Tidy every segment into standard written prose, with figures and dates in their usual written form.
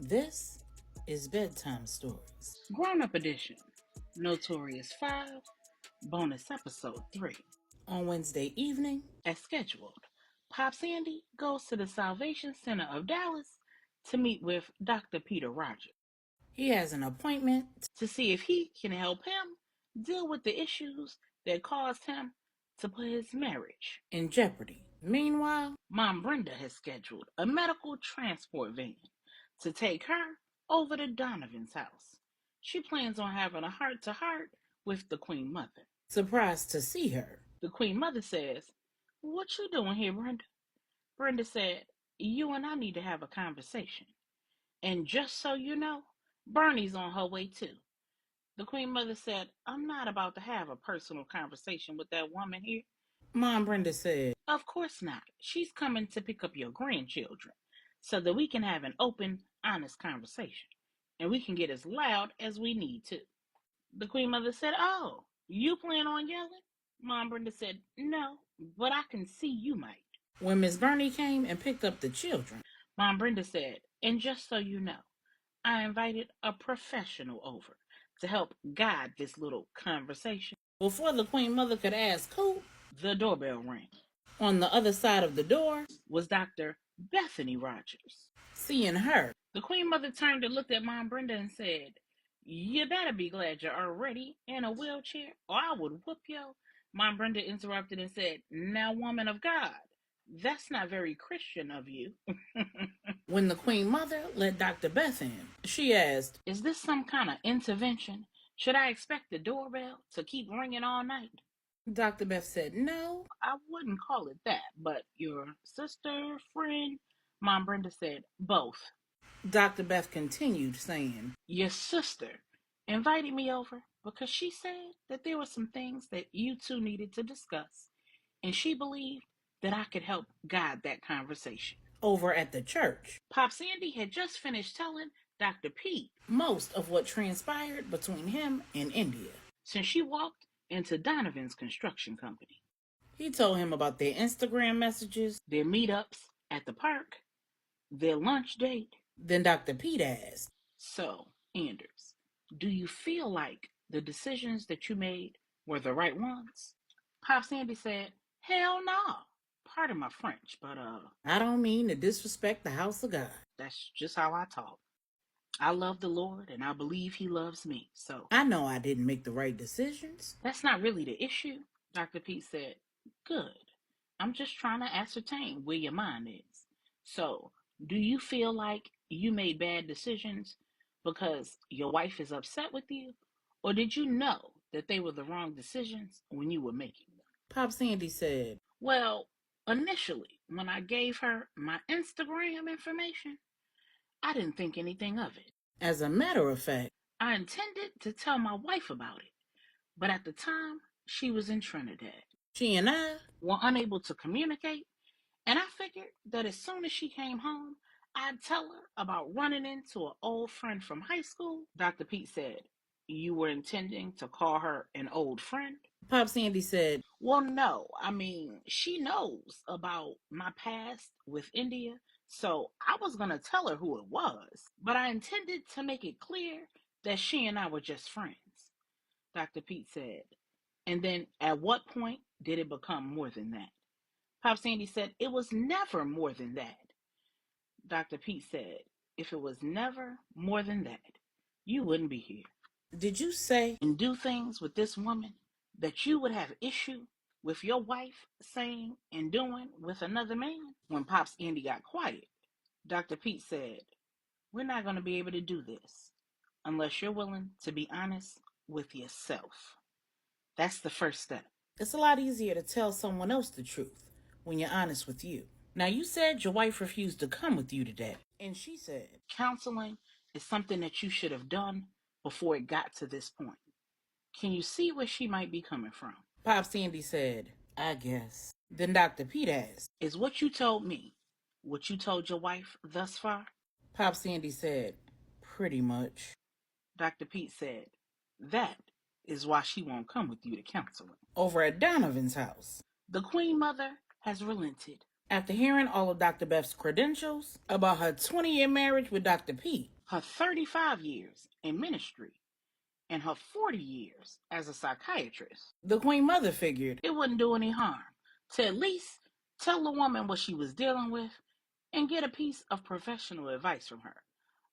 This is Bedtime Stories. Grownup Edition, Notorious 5, Bonus Episode 3. On Wednesday evening, as scheduled, Pop Sandy goes to the Salvation Center of Dallas to meet with Dr. Peter Rogers. He has an appointment to see if he can help him deal with the issues that caused him to put his marriage in jeopardy. Meanwhile, Mom Brenda has scheduled a medical transport van to take her over to Donovan's house. She plans on having a heart-to-heart with the Queen Mother. Surprised to see her, the Queen Mother says, "What you doing here, Brenda?" Brenda said, "You and I need to have a conversation. And just so you know, Bernie's on her way too." The Queen Mother said, "I'm not about to have a personal conversation with that woman here." Mom Brenda said, "Of course not. She's coming to pick up your grandchildren so that we can have an open, honest conversation. And we can get as loud as we need to." The Queen Mother said, "Oh, you plan on yelling?" Mom Brenda said, "No, but I can see you might." When Miss Bernie came and picked up the children, Mom Brenda said, "And just so you know, I invited a professional over to help guide this little conversation." Before the Queen Mother could ask who, the doorbell rang. On the other side of the door was Dr. Bethany Rogers. Seeing her, the Queen Mother turned and looked at Mom Brenda and said, "You better be glad you're already in a wheelchair, or I would whoop you." Mom Brenda interrupted and said, "Now, woman of God, that's not very Christian of you." When the Queen Mother let Dr. Beth in, she asked, "Is this some kind of intervention? Should I expect the doorbell to keep ringing all night?" Dr. Beth said, "No, I wouldn't call it that, but your sister, friend?" Mom Brenda said, "Both." Dr. Beth continued saying, "Your sister invited me over because she said that there were some things that you two needed to discuss, and she believed that I could help guide that conversation." Over at the church, Pop Sandy had just finished telling Dr. Pete most of what transpired between him and India since she walked into Donovan's construction company. He told him about their Instagram messages, their meetups at the park, their lunch date. Then Dr. Pete asked, "So, Anders, do you feel like the decisions that you made were the right ones?" Pop Sandy said, "Hell no. Pardon my French, but I don't mean to disrespect the house of God. That's just how I talk. I love the Lord and I believe he loves me, so I know I didn't make the right decisions." That's not really the issue." Dr. Pete said, "Good. I'm just trying to ascertain where your mind is. So, do you feel like you made bad decisions because your wife is upset with you? Or did you know that they were the wrong decisions when you were making them?" Pop Sandy said, "Well, initially, when I gave her my Instagram information, I didn't think anything of it. As a matter of fact, I intended to tell my wife about it, but at the time, she was in Trinidad. She and I were unable to communicate, and I figured that as soon as she came home, I'd tell her about running into an old friend from high school." Dr. Pete said, "You were intending to call her an old friend?" Pop Sandy said, "Well, no. I mean, she knows about my past with India, so I was going to tell her who it was, but I intended to make it clear that she and I were just friends." Dr. Pete said, "And then at what point did it become more than that?" Pop Sandy said, "It was never more than that." Dr. Pete said, "If it was never more than that, you wouldn't be here Did you say and do things with this woman that you would have issue with your wife saying and doing with another man?" When Pops Andy got quiet, Dr. Pete said, "We're not going to be able to do this unless you're willing to be honest with yourself. That's the first step." It's a lot easier to tell someone else the truth when you're honest with you. Now, you said your wife refused to come with you today. And she said, "Counseling is something that you should have done before it got to this point. Can you see where she might be coming from?" Pop Sandy said, "I guess." Then Dr. Pete asked, "Is what you told me what you told your wife thus far?" Pop Sandy said, "Pretty much." Dr. Pete said, "That is why she won't come with you to counseling." Over at Donovan's house, The Queen Mother has relented. After hearing all of Dr. Beth's credentials about her 20-year marriage with Dr. Pete, her 35 years in ministry, and her 40 years as a psychiatrist, the Queen Mother figured it wouldn't do any harm to at least tell the woman what she was dealing with and get a piece of professional advice from her,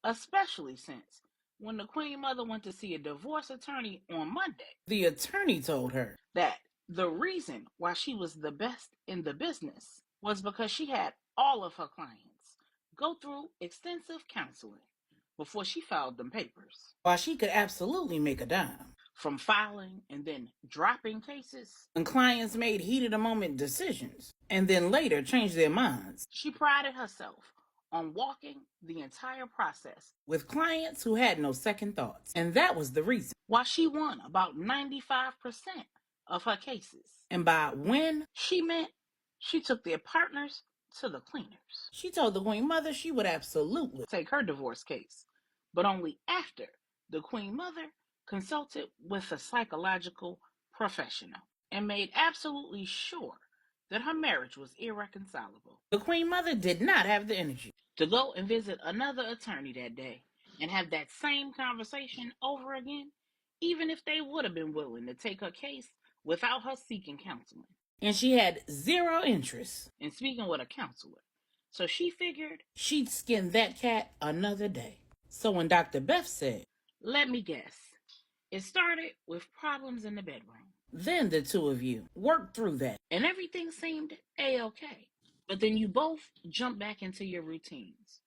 especially since when the Queen Mother went to see a divorce attorney on Monday, the attorney told her that the reason why she was the best in the business was because she had all of her clients go through extensive counseling before she filed them papers. while she could absolutely make a dime From filing and then dropping cases, when clients made heated-a-moment decisions and then later changed their minds, she prided herself on walking the entire process with clients who had no second thoughts. And that was the reason. while she won about 95% of her cases. And by when, she meant she took their partners to the cleaners. She told the Queen Mother she would absolutely take her divorce case, but only after the Queen Mother consulted with a psychological professional and made absolutely sure that her marriage was irreconcilable. The Queen Mother did not have the energy to go and visit another attorney that day and have that same conversation over again, even if they would have been willing to take her case without her seeking counseling. And she had zero interest in speaking with a counselor. So she figured she'd skin that cat another day. So when Dr. Beth said, let me guess, it started with problems in the bedroom. Then the two of you worked through that. And everything seemed A-okay. But then you both jumped back into your routines.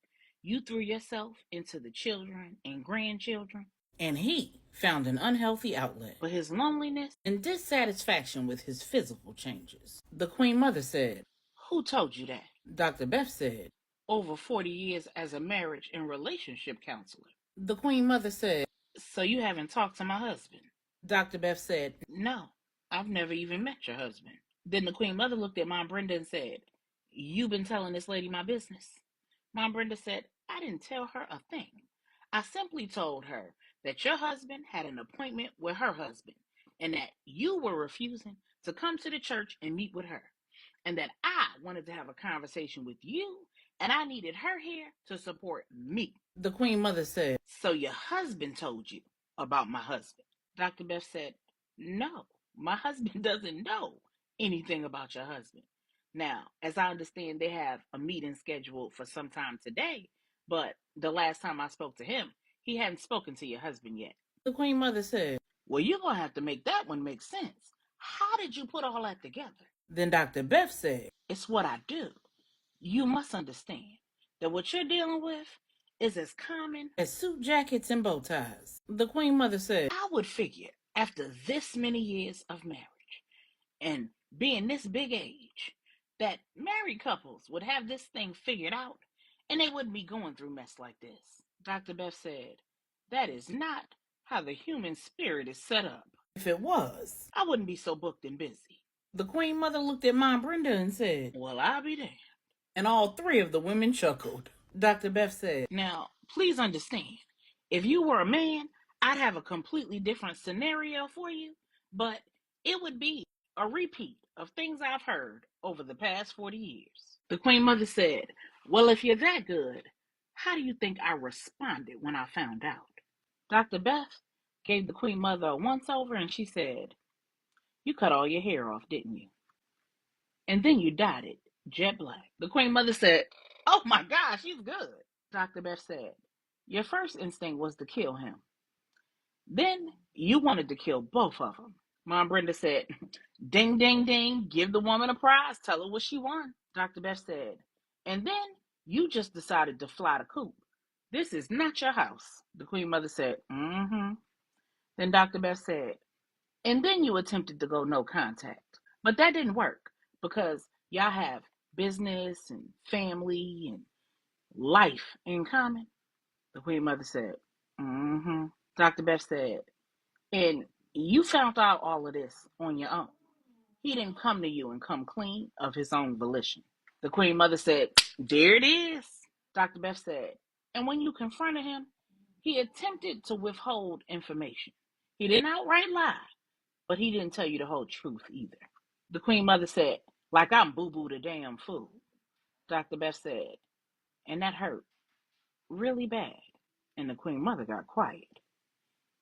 You threw yourself into the children and grandchildren. And he found an unhealthy outlet for his loneliness and dissatisfaction with his physical changes. The Queen Mother said, who told you that? Dr. Beth said, over 40 years as a marriage and relationship counselor. The Queen Mother said, so you haven't talked to my husband? Dr. Beth said, no, I've never even met your husband. Then the Queen Mother looked at Mom Brenda and said, you've been telling this lady my business? Mom Brenda said, I didn't tell her a thing. I simply told her that your husband had an appointment with her husband and that you were refusing to come to the church and meet with her, and that I wanted to have a conversation with you and I needed her here to support me. The Queen Mother said, so your husband told you about my husband? Dr. Beth said, no, my husband doesn't know anything about your husband. Now, as I understand, they have a meeting scheduled for sometime today, but the last time I spoke to him, he hadn't spoken to your husband yet. The Queen Mother said, well, you're going to have to make that one make sense. How did you put all that together? Then Dr. Beth said, it's what I do. You must understand that what you're dealing with is as common as suit jackets and bow ties. The Queen Mother said, I would figure after this many years of marriage and being this big age that married couples would have this thing figured out and they wouldn't be going through mess like this. Dr. Beth said, that is not how the human spirit is set up. If it was, I wouldn't be so booked and busy. The Queen Mother looked at Mom Brenda and said, well, I'll be damned. And all three of the women chuckled. Dr. Beth said, now, please understand, if you were a man, I'd have a completely different scenario for you, but it would be a repeat of things I've heard over the past 40 years. The Queen Mother said, well, if you're that good, how do you think I responded when I found out? Dr. Beth gave the Queen Mother a once-over and she said, you cut all your hair off, didn't you? And then you dyed it jet black. The Queen Mother said, oh my gosh, she's good. Dr. Beth said, your first instinct was to kill him. Then you wanted to kill both of them. Mom Brenda said, ding, ding, ding, give the woman a prize, tell her what she won. Dr. Beth said, and then you just decided to fly the coop. This is not your house. The Queen Mother said, mm-hmm. Then Dr. Beth said, and then you attempted to go no contact. But that didn't work because y'all have business and family and life in common. The Queen Mother said, mm-hmm. Dr. Beth said, and you found out all of this on your own. He didn't come to you and come clean of his own volition. The Queen Mother said, there it is. Dr. Beth said, and when you confronted him, he attempted to withhold information. He didn't outright lie, but he didn't tell you the whole truth either. The Queen Mother said, like I'm boo-boo the damn fool. Dr. Beth said, and that hurt really bad. And the Queen Mother got quiet.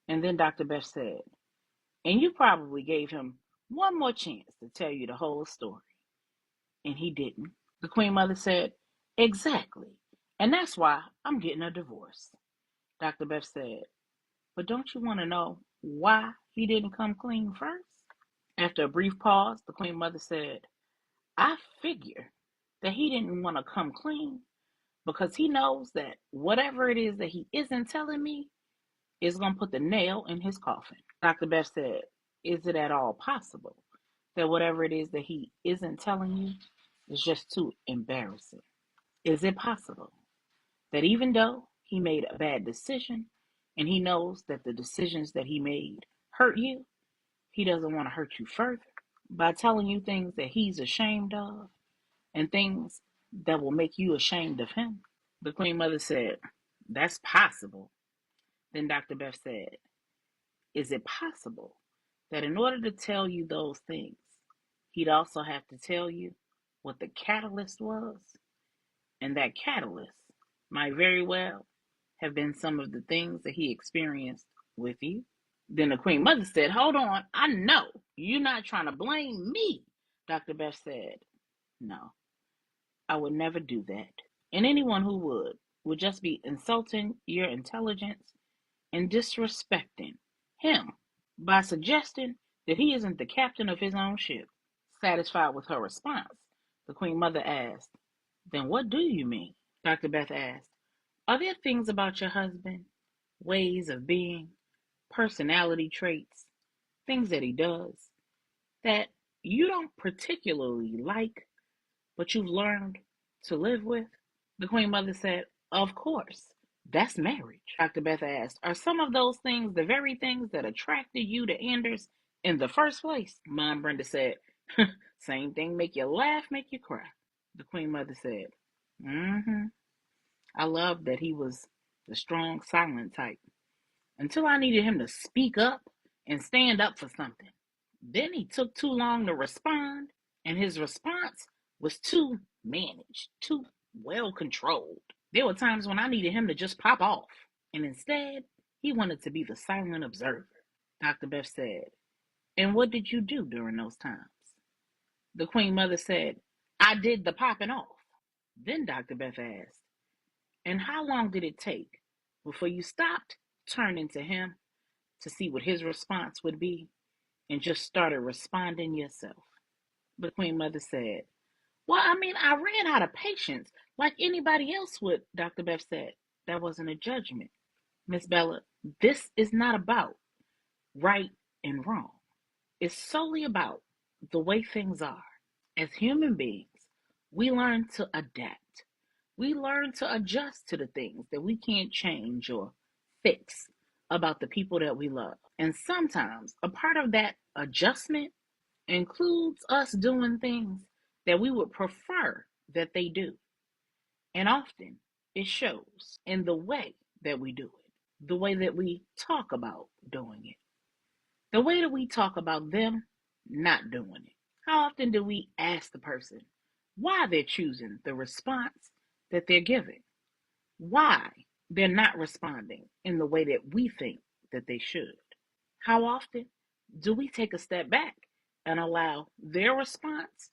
And then Dr. Beth said, and you probably gave him one more chance to tell you the whole story. And he didn't. The Queen Mother said, exactly. And that's why I'm getting a divorce. Dr. Beth said, but don't you want to know why he didn't come clean first? After a brief pause, the Queen Mother said, I figure that he didn't want to come clean because he knows that whatever it is that he isn't telling me is going to put the nail in his coffin. Dr. Beth said, is it at all possible that whatever it is that he isn't telling you is just too embarrassing? Is it possible that even though he made a bad decision and he knows that the decisions that he made hurt you, he doesn't want to hurt you further by telling you things that he's ashamed of and things that will make you ashamed of him? The Queen Mother said, that's possible. Then Dr. Beth said, is it possible that in order to tell you those things, he'd also have to tell you what the catalyst was? And that catalyst might very well have been some of the things that he experienced with you. Then the Queen Mother said, hold on, I know you're not trying to blame me. Dr. Beth said, no, I would never do that. And anyone who would just be insulting your intelligence and disrespecting him by suggesting that he isn't the captain of his own ship. Satisfied with her response, the Queen Mother asked, then what do you mean? Dr. Beth asked, are there things about your husband, ways of being, personality traits, things that he does, that you don't particularly like, but you've learned to live with? The Queen Mother said, of course. That's marriage. Dr. Beth asked, are some of those things the very things that attracted you to Anders in the first place? Mom Brenda said, same thing make you laugh, make you cry. The Queen Mother said, mm-hmm. I loved that he was the strong, silent type until I needed him to speak up and stand up for something. Then he took too long to respond, and his response was too managed, too well controlled. There were times when I needed him to just pop off, and instead, he wanted to be the silent observer. Dr. Beth said, and what did you do during those times? The Queen Mother said, I did the popping off. Then Dr. Beth asked, and how long did it take before you stopped turning to him to see what his response would be and just started responding yourself? The Queen Mother said, well, I mean, I ran out of patience like anybody else would, Dr. Beth said. That wasn't a judgment. Miss Bella, this is not about right and wrong. It's solely about the way things are. As human beings, we learn to adapt. We learn to adjust to the things that we can't change or fix about the people that we love. And sometimes a part of that adjustment includes us doing things that we would prefer that they do. And often it shows in the way that we do it, the way that we talk about doing it, the way that we talk about them not doing it. How often do we ask the person why they're choosing the response that they're giving? Why they're not responding in the way that we think that they should? How often do we take a step back and allow their response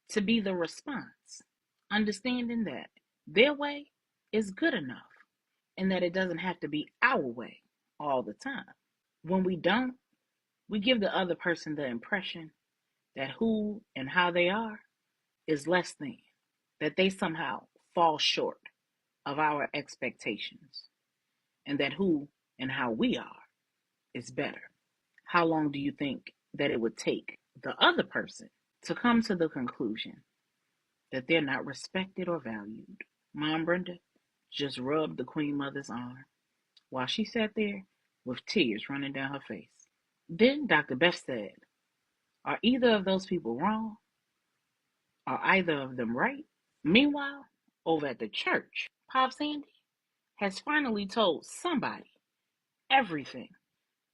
to be the response, understanding that their way is good enough and that it doesn't have to be our way all the time? When we don't, we give the other person the impression that who and how they are is less than, that they somehow fall short of our expectations, and that who and how we are is better. How long do you think that it would take the other person to come to the conclusion that they're not respected or valued? Mom Brenda just rubbed the Queen Mother's arm while she sat there with tears running down her face. Then Dr. Beth said, are either of those people wrong? Are either of them right? Meanwhile, over at the church, Pop Sandy has finally told somebody everything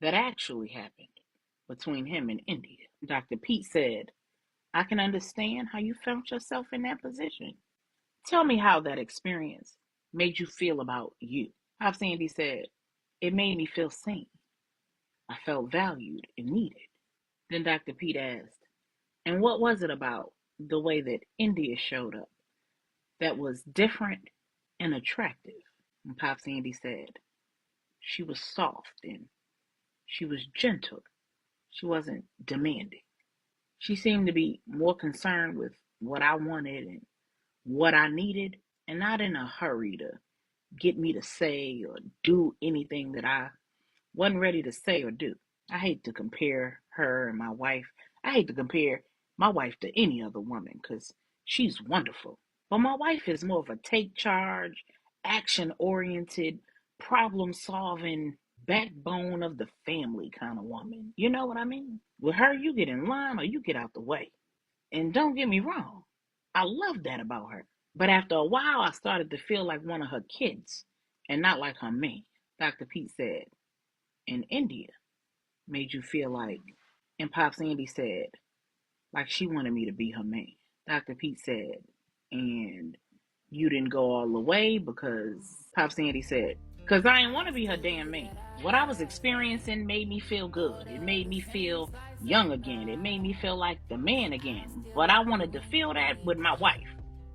that actually happened between him and India. Dr. Pete said, I can understand how you felt yourself in that position. Tell me how that experience made you feel about you. Pop Sandy said, it made me feel seen. I felt valued and needed. Then Dr. Pete asked, and what was it about the way that India showed up that was different and attractive? And Pop Sandy said, she was soft and she was gentle. She wasn't demanding. She seemed to be more concerned with what I wanted and what I needed, and not in a hurry to get me to say or do anything that I wasn't ready to say or do. I hate to compare her and my wife. I hate to compare my wife to any other woman because she's wonderful. But my wife is more of a take charge, action oriented, problem solving, backbone of the family kind of woman. You know what I mean? With her, you get in line or you get out the way. And don't get me wrong, I love that about her. But after a while, I started to feel like one of her kids and not like her man. Dr. Pete said, in India, made you feel like, and Pop Sandy said, like she wanted me to be her man. Dr. Pete said, and you didn't go all the way because Pop Sandy said, because I didn't want to be her damn man. What I was experiencing made me feel good. It made me feel young again. It made me feel like the man again. But I wanted to feel that with my wife,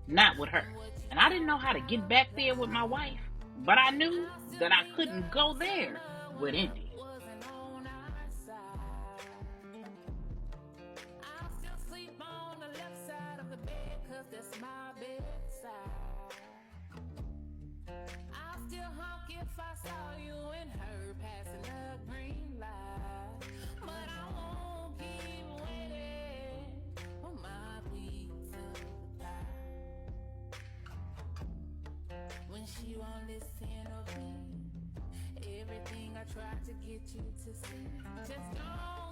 not with her. And I didn't know how to get back there with my wife, but I knew that I couldn't go there with India. If I saw you and her passing a green light, but I won't keep waiting for my pizza to fly. When she won't listen or be everything I tried to get you to see, just don't